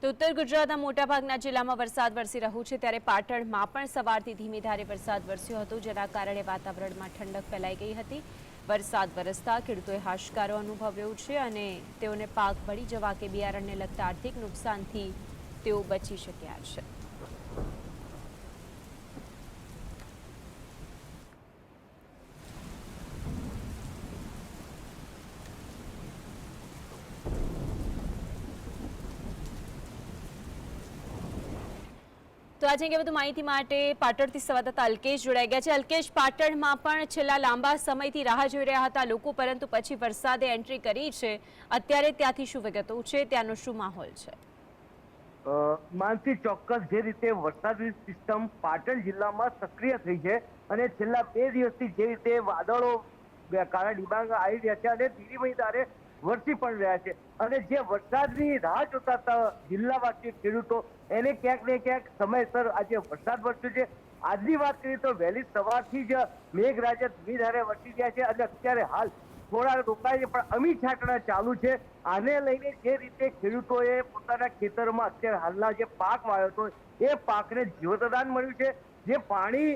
તો ઉત્તર ગુજરાતના મોટાભાગના જિલ્લામાં વરસાદ વરસી રહ્યો છે, ત્યારે પાટણમાં પણ સવારથી ધીમી ધારે વરસાદ વરસ્યો હતો, જેના કારણે વાતાવરણમાં ઠંડક ફેલાઈ ગઈ હતી। વરસાદ વરસતા ખેડૂતોએ હાશકારો અનુભવ્યો છે અને તેઓને પાક બળી જવા કે બિયારણને લગતા આર્થિક નુકસાનથી તેઓ બચી શક્યા છે। તો આજે અંગે વધુ માહિતી માટે પાટણથી સંવાદદાતા અલ્કેશ જોડાઈ ગયા છે। અલ્કેશ, પાટણમાં પણ છેલ્લા લાંબા સમયથી રાહ જોઈ રહ્યા હતા લોકો, પરંતુ પછી વરસાદે એન્ટ્રી કરી છે। અત્યારે ત્યાંથી શું વિગતો છે, ત્યાંનો શું માહોલ છે? માનસી, ચોક્કસ જે રીતે વરસાદી સિસ્ટમ પાટણ જિલ્લામાં સક્રિય થઈ છે અને છેલ્લા 2 દિવસથી જે રીતે વાદળો કાળા ડિબાંગ આવી રહ્યા છે અને ધીમી ધારે વરસી પણ રહ્યા છે અને જે વરસાદની રાહ જોતા હતા જિલ્લાવાસી ખેડૂતો, એને ક્યાંક ને ક્યાંક સમયસર આજે વરસાદ વરસ્યો છે। આજની વાત કરીએ તો વહેલી સવારથી જ મેઘરાજા ધીમી ધારે વરસી ગયા છે અને અત્યારે હાલ થોડા રોકાય છે, પણ અમી છાંટણા ચાલુ છે। આને લઈને જે રીતે ખેડૂતોએ પોતાના ખેતરમાં અત્યારે હાલના જે પાક વાવ્યો હતો એ પાકને જીવતદાન મળ્યું છે। જે પાણી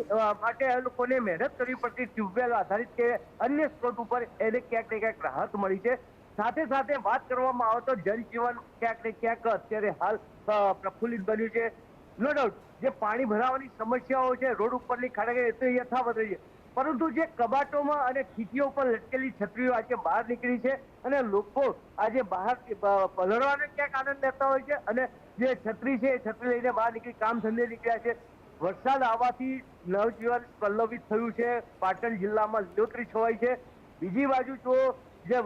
માટે એ લોકોને મહેનત કરવી પડતી ટ્યુબવેલ આધારિત કે અન્ય સ્ત્રોત ઉપર, એને ક્યાંક ને ક્યાંક રાહત મળી છે। સાથે સાથે વાત કરવામાં આવે તો જનજીવન ક્યાંક ને ક્યાંક અત્યારે હાલ પ્રફુલ્લિત બન્યું છે। નો ડાઉટ જે પાણી ભરાવાની સમસ્યાઓ છે, રોડ ઉપરની ખાડા એ તો યથાવત રહી છે, પરંતુ જે કબાટોમાં અને ખીચીઓ પર લટકેલી છત્રીઓ આજે બહાર નીકળી છે અને લોકો આજે બહાર પલળવાનો ક્યાંક આનંદ લેતા હોય છે અને જે છત્રી છે એ છત્રી લઈને બહાર નીકળી કામ ધંધે નીકળ્યા છે। વરસાદ આવવાથી નવજીવન પલ્લવિત થયું છે, પાટણ જિલ્લામાં લીલોતરી છવાઈ છે। બીજી બાજુ જો જે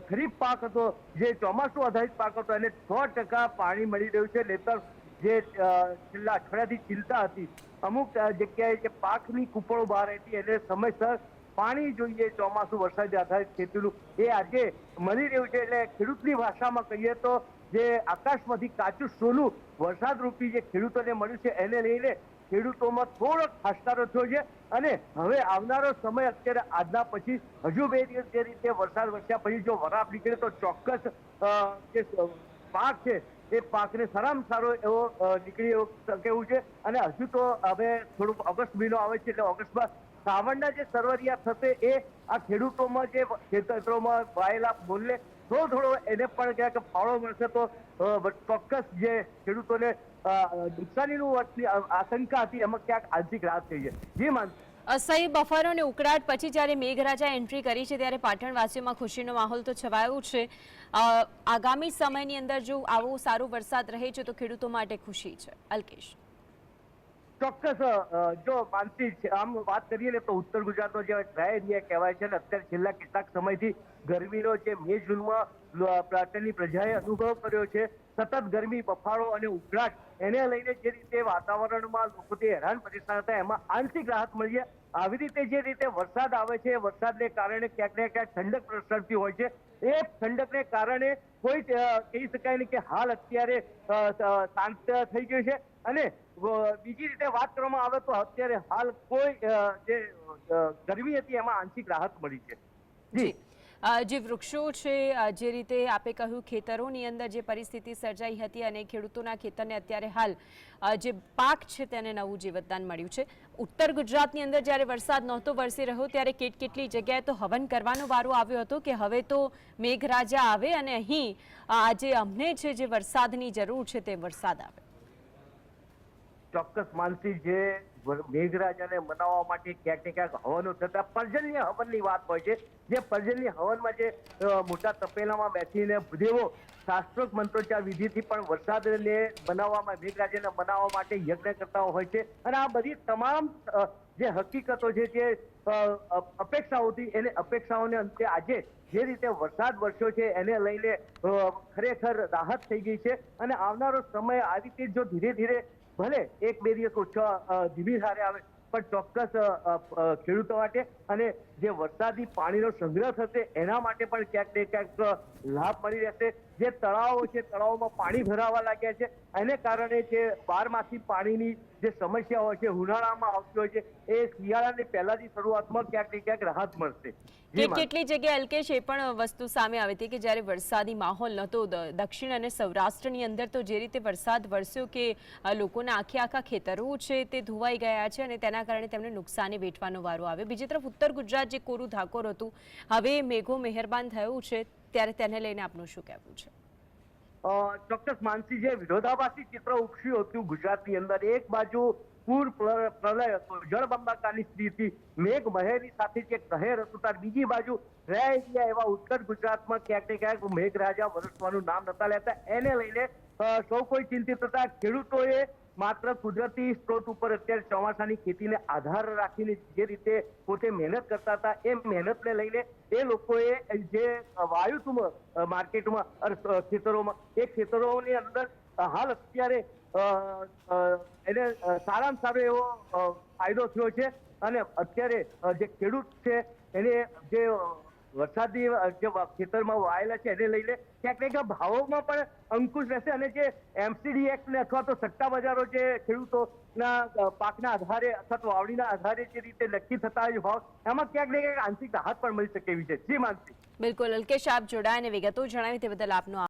ખરીફ પાક હતો, જે ચોમાસું આધારિત પાક હતો, એને 100% પાણી મળી રહ્યું છે। નહીતર જે છેલ્લા અઠવાડિયાથી ચિંતા હતી, અમુક જગ્યાએ જે પાકની કુપળો બહાર હતી, એને સમયસર પાણી જોઈએ ચોમાસું વરસાદી આધારિત ખેતીનું, એ આજે મળી રહ્યું છે। એટલે ખેડૂતની ભાષામાં કહીએ તો જે આકાશમાંથી કાચું સોનું વરસાદ રૂપી જે ખેડૂતોને મળ્યું છે, એને લઈને ખેડૂતોમાં થોડોક હાશકારો થયો છે અને હવે આવનારો સમય અત્યારે આજના પછી હજુ 2 દિવસ જે રીતે વરસાદ વરસ્યા પછી જો વરાપ નીકળે તો ચોક્કસ જે પાક છે એ પાકને સારામાં સારો એવો નીકળી શકે એવું છે। અને હજુ તો હવે થોડુંક ઓગસ્ટ મહિનો આવે છે, એટલે ઓગસ્ટમાં શ્રાવણના જે સરવરિયા થશે એ આ ખેડૂતોમાં જે ખેતરોમાં વાયેલા મૂલ્ય થોડો એને પણ ક્યાંક ફાળો મળશે તો ચોક્કસ જે ખેડૂતોને નુકસાનીનું આશંકા હતી એમાં ક્યાંક આંશિક રાહત થઈ છે। જી માનસી, અસહ્ય બફારો અને ઉકળાટ પછી જ્યારે મેઘરાજા એન્ટ્રી કરી છે, ત્યારે પાટણવાસીઓમાં ખુશીનો માહોલ તો છવાયો છે। આગામી સમયની અંદર જો આવો સારો વરસાદ રહે છે તો ખેડૂતો માટે ખુશી છે। અલ્કેશ, ચોક્કસ જો માનસી આમ વાત કરીએ ને તો ઉત્તર ગુજરાતનો જે ડ્રાય એરિયા કહેવાય છે ને, અત્યારે છેલ્લા કેટલાક સમયથી ગરમીનો જે મે જૂનમાં પાટણની પ્રજાએ અનુભવ કર્યો છે, સતત ગરમી, બફારો અને ઉકળાટ, એને લઈને જે રીતે વાતાવરણમાં લોકોથી હેરાન પરેશાન હતા એમાં આંશિક રાહત મળી છે। આવી રીતે જે રીતે વરસાદ આવે છે, વરસાદને કારણે ક્યાંક ને ક્યાંક ઠંડક પ્રસરતી હોય છે, એ ઠંડકને કારણે કોઈ કહી શકાય નહીં કે હાલ અત્યારે શાંત થઈ ગયું છે। અને બીજી રીતે વાત કરવામાં આવે તો અત્યારે હાલ કોઈ જે ગરમી હતી એમાં આંશિક રાહત મળી છે। જી, જે વૃક્ષો છે, જે રીતે આપે કહ્યું ખેતરોની અંદર જે પરિસ્થિતિ સર્જાઈ હતી અને ખેડૂતોના ખેતરને અત્યારે હાલ જે પાક છે તેને નવું જીવતદાન મળ્યું છે। ઉત્તર ગુજરાતની અંદર જ્યારે વરસાદ નહોતો વરસી રહ્યો ત્યારે કેટલી જગ્યાએ તો હવન કરવાનો વારો આવ્યો હતો કે હવે તો મેઘરાજા આવે અને અહીં આજે અમને છે જે વરસાદની જરૂર છે તે વરસાદ આવે। ચોક્કસ માનસી, જે મેઘરાજાને મનાવવા માટે ક્યાંક ને ક્યાંક હવનો થતા પર્જન્ય હવનની વાત હોય છે, જે પર્જન્ય હવનમાં જે મોટા તપેલામાં બેસીને દેવો શાસ્ત્રોક્ત મંત્રોચ્ચાર વિધિથી પણ વરસાદને બનાવવામાં, મેઘરાજાને મનાવવા માટે યજ્ઞ કરતા હોય છે। અને આ બધી તમામ જે હકીકતો છે, જે અપેક્ષાઓ હતી, એને અપેક્ષાઓને અંતે આજે જે રીતે વરસાદ વરસ્યો છે એને લઈને ખરેખર રાહત થઈ ગઈ છે। અને આવનારો સમય આ રીતે જો ધીરે ધીરે ભલે 1-2 દિવસ ઓછા ધીમી ધારે આવે, પણ ચોક્કસ ખેડૂતો માટે અને જે વરસાદી પાણીનો સંગ્રહ થશે એના માટે પણ ક્યાંક ને ક્યાંક લાભ મળી રહેશે। જે તળાવો છે તળાવોમાં પાણી ભરાવા લાગ્યા છે. એને કારણે જે બારમાસી પાણીની જે સમસ્યા હોય છે ઉનાળામાં આવતી હોય છે એ શિયાળાની પહેલાની શરૂઆતમાં ક્યાંક ને ક્યાંક રાહત મળશે. કે કેટલી જગ્યાએ અલ્કેશ એ પણ વસ્તુ સામે આવી હતી કે જ્યારે વરસાદી માહોલ નહોતો દક્ષિણ અને સૌરાષ્ટ્રની અંદર તો જે રીતે વરસાદ વરસ્યો કે લોકોના આખા ખેતરો છે તે ધોવાઈ ગયા છે અને તેના કારણે તેમને નુકસાની વેઠવાનો વારો આવ્યો. બીજી તરફ ઉત્તર ગુજરાત જે કોરું ધાકોર હતું હવે મેઘો મહેરબાન થયું છે ત્યારે તેને લઈને આપનું શું કહેવું છે? ચોક્કસ માનસી, જે વિરોધાભાસી ચિત્ર ઉપસ્યું હતું ગુજરાતની અંદર, એક બાજુ પૂર પ્રલય હતો, જળબંબાકારની સ્થિતિ, મેઘ મહેરની સાથે જે કહેર હતું, ત્યારે બીજી બાજુ રહ્યા ગયા એવા ઉત્તર ગુજરાતમાં ક્યાંક ને ક્યાંક મેઘરાજા વરસવાનું નામ નતા લેતા. એને લઈને સૌ કોઈ ચિંતિત હતા. ખેડૂતોએ માત્ર કુદરતી સ્ત્રોત ઉપર અત્યારે ચોમાસાની ખેતીને આધાર રાખીને જે રીતે પોતે મહેનત કરતા હતા એ મહેનતને લઈને એ લોકોએ જે વાયુ હતું માર્કેટમાં ખેતરોમાં, એ ખેતરોની અંદર હાલ અત્યારે એને સારામાં સારો એવો ફાયદો થયો છે. અને અત્યારે જે ખેડૂત છે એને જે વરસાદી જે ખેતરમાં વાયેલા છે એને લઈને ક્યાંક ને ક્યાંક ભાવોમાં પણ અંકુશ રહેશે. અને જે એમસીડી એક્ટ ને અથવા તો સટ્ટા બજારો જે ખેડૂતોના પાકના આધારે અથવા તો વાવણીના આધારે જે રીતે નક્કી થતા હોય ભાવ, એમાં ક્યાંક ને ક્યાંક આંશિક રાહત પણ મળી શકે એવી છે. જી માનસી. બિલકુલ અલ્કેશ, આપ જોડાયા અને વિગતો જણાવી તે બદલ આપનો